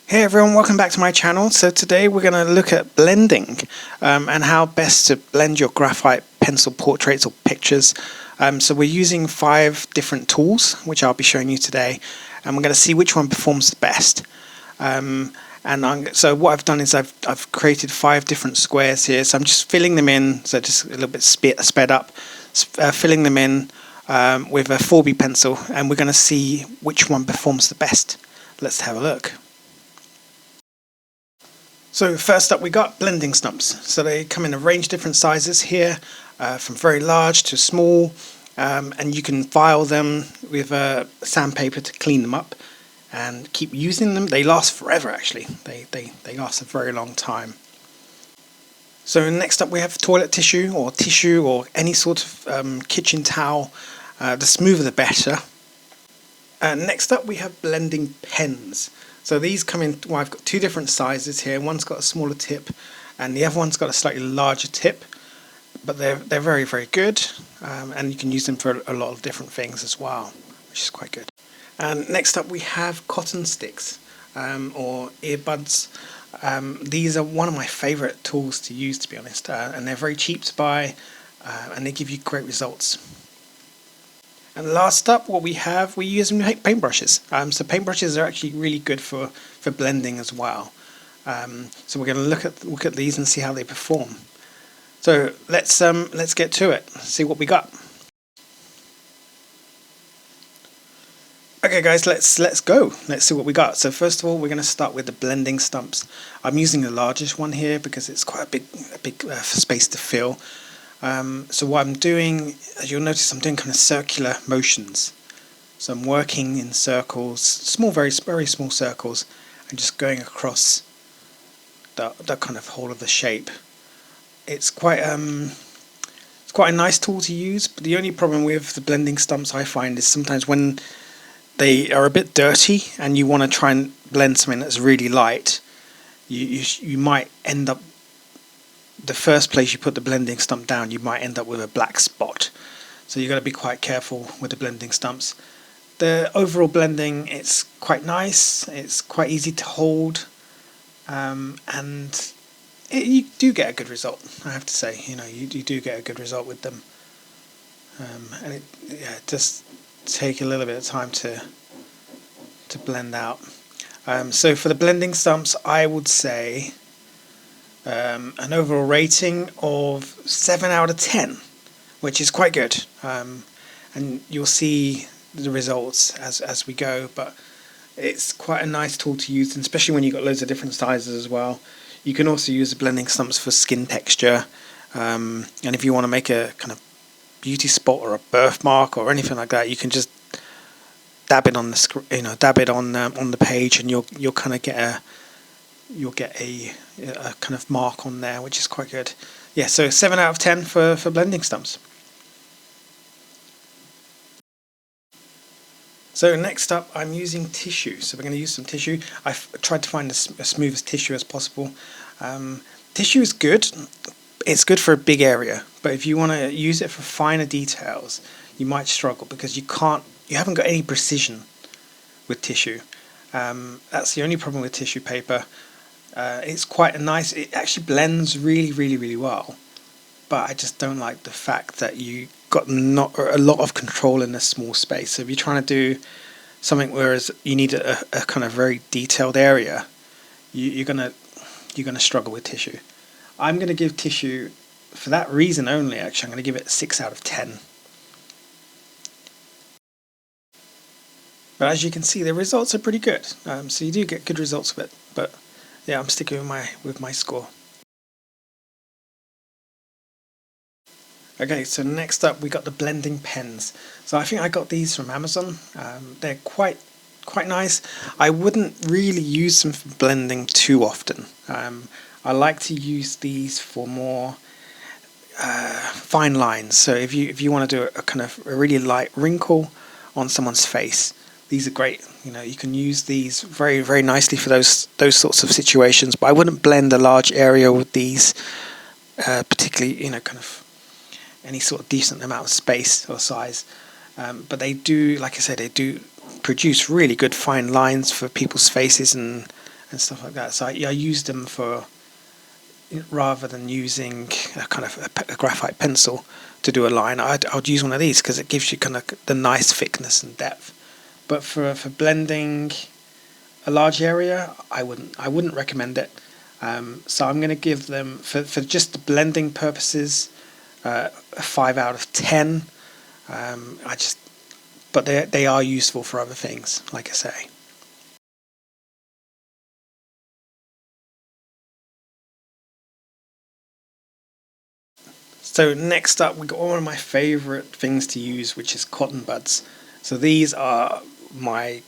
Hey everyone, welcome back to my channel. So today we're going to look at blending and how best to blend your graphite pencil portraits or pictures. So we're using 5 different tools, which I'll be showing you today, and we're going to see which one performs the best. So what I've done is I've created 5 different squares here. So I'm just filling them in, so just a little bit sped up, filling them in with a 4B pencil, and we're going to see which one performs the best. Let's have a look. So first up we got blending stumps. So they come in a range of different sizes here, from very large to small, and you can file them with sandpaper to clean them up and keep using them. They last forever actually, they last a very long time. So next up we have toilet tissue or any sort of kitchen towel, the smoother the better. Next up we have blending pens. So these come in, well, I've got 2 different sizes here. One's got a smaller tip and the other one's got a slightly larger tip, but they're very, very good, and you can use them for a lot of different things as well, which is quite good. And next up we have cotton sticks or earbuds. These are one of my favourite tools to use, to be honest, and they're very cheap to buy, and they give you great results. And last up, what we use paintbrushes. So paintbrushes are actually really good for blending as well. So we're going to look at these and see how they perform. So let's get to it. See what we got. Okay, guys, let's go. Let's see what we got. So first of all, we're going to start with the blending stumps. I'm using the largest one here because it's quite a big space to fill. So what I'm doing, as you'll notice, I'm doing kind of circular motions. So I'm working in circles, very small circles, and just going across the kind of whole of the shape. It's quite a nice tool to use, but the only problem with the blending stumps I find is sometimes when they are a bit dirty and you want to try and blend something that's really light, you might end up, the first place you put the blending stump down, you might end up with a black spot. So you've got to be quite careful with the blending stumps. The overall blending, it's quite nice, it's quite easy to hold, and you do get a good result, I have to say. You do get a good result with them, and it does take a little bit of time to blend out. So for the blending stumps, I would say an overall rating of 7 out of 10, which is quite good, and you'll see the results as we go, but it's quite a nice tool to use, and especially when you've got loads of different sizes as well. You can also use the blending stumps for skin texture, and if you want to make a kind of beauty spot or a birthmark or anything like that, you can just dab it on the page, and you'll kind of get a kind of mark on there, which is quite good. Yeah, so 7 out of 10 for blending stumps. So next up, I'm using tissue. So we're going to use some tissue. I've tried to find as smooth as tissue as possible. Tissue is good. It's good for a big area, but if you want to use it for finer details, you might struggle because you haven't got any precision with tissue. That's the only problem with tissue paper. It's quite it actually blends really, really, really well, but I just don't like the fact that you got not a lot of control in a small space. So if you're trying to do something whereas you need a kind of very detailed area, you're gonna struggle with tissue. I'm gonna give tissue, for that reason only, actually I'm gonna give it 6 out of 10. But as you can see, the results are pretty good. So you do get good results with it, but yeah, I'm sticking with my score. Okay, so next up we got the blending pens. So I think I got these from Amazon. They're quite nice. I wouldn't really use them for blending too often. I like to use these for more fine lines. So if you want to do a kind of a really light wrinkle on someone's face, these are great. You can use these very, very nicely for those sorts of situations. But I wouldn't blend a large area with these, particularly kind of any sort of decent amount of space or size. But they do, like I said, they do produce really good fine lines for people's faces and and stuff like that. So I use them for, rather than using a kind of a graphite pencil to do a line, I'd use one of these because it gives you kind of the nice thickness and depth. But for blending a large area, I wouldn't recommend it. So I'm going to give them, for just the blending purposes, a 5 out of 10. But they are useful for other things, like I say. So next up, we got one of my favourite things to use, which is cotton buds. So these are my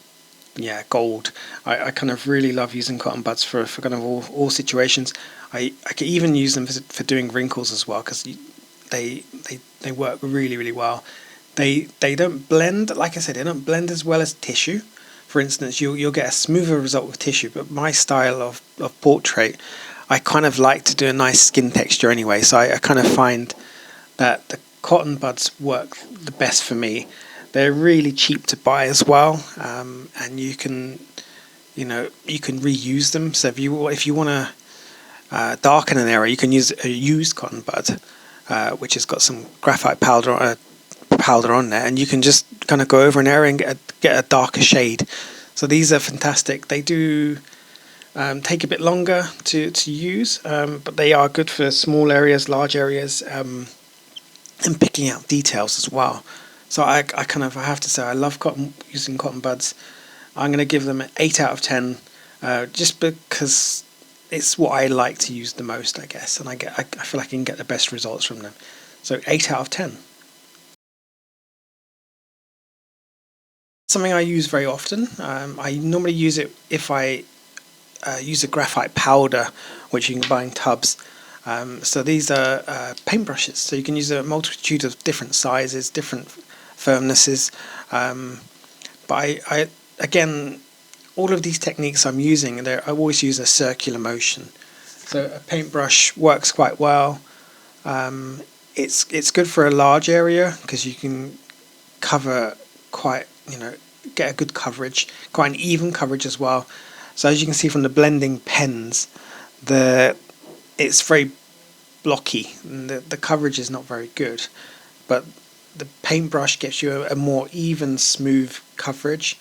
gold. I kind of really love using cotton buds for kind of all situations. I could even use them for doing wrinkles as well, because they work really, really well. They don't blend, like I said, they don't blend as well as tissue. For instance, you'll get a smoother result with tissue, but my style of portrait, I kind of like to do a nice skin texture anyway, so I kind of find that the cotton buds work the best for me. They're really cheap to buy as well, and you can reuse them. So if you want to darken an area, you can use a used cotton bud, which has got some graphite powder on there, and you can just kind of go over an area and get a darker shade. So these are fantastic. They do take a bit longer to use, but they are good for small areas, large areas, and picking out details as well. So I have to say I love using cotton buds. I'm going to give them an 8 out of 10, just because it's what I like to use the most, I guess, and I feel like I can get the best results from them. So 8 out of 10. Something I use very often. I normally use it if I use a graphite powder, which you can buy in tubs. So these are paintbrushes. So you can use a multitude of different sizes, different firmnesses. But I again, all of these techniques I'm using, I always use a circular motion. So a paintbrush works quite well. It's good for a large area because you can cover quite, get a good coverage, quite an even coverage as well. So as you can see from the blending pens, it's very blocky and the coverage is not very good. But the paintbrush gives you a more even, smooth coverage.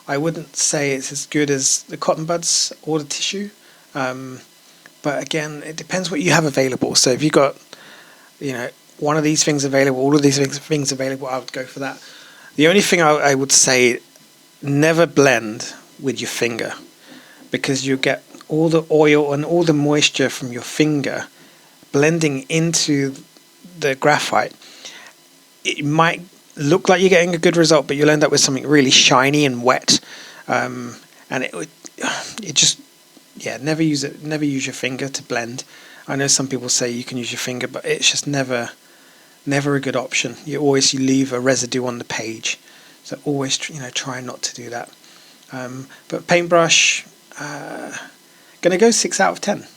I wouldn't say it's as good as the cotton buds or the tissue, but again, it depends what you have available. So if you've got, one of these things available, all of these things available, I would go for that. The only thing I would say, never blend with your finger, because you get all the oil and all the moisture from your finger blending into the graphite. It might look like you're getting a good result, but you'll end up with something really shiny and wet, and it just never use your finger to blend. I know some people say you can use your finger, but it's just never a good option. You leave a residue on the page, so always try not to do that. But paintbrush, gonna go 6 out of 10.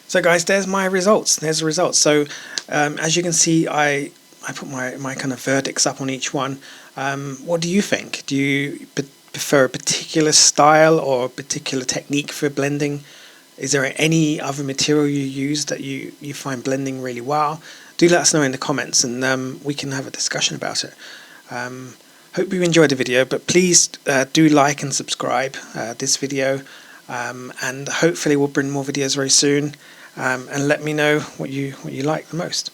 So guys, there's my results. There's the results. So as you can see, I put my kind of verdicts up on each one. What do you think? Do you prefer a particular style or a particular technique for blending? Is there any other material you use that you find blending really well? Do let us know in the comments, and we can have a discussion about it. Hope you enjoyed the video, but please do like and subscribe this video, and hopefully we'll bring more videos very soon. And let me know what you like the most.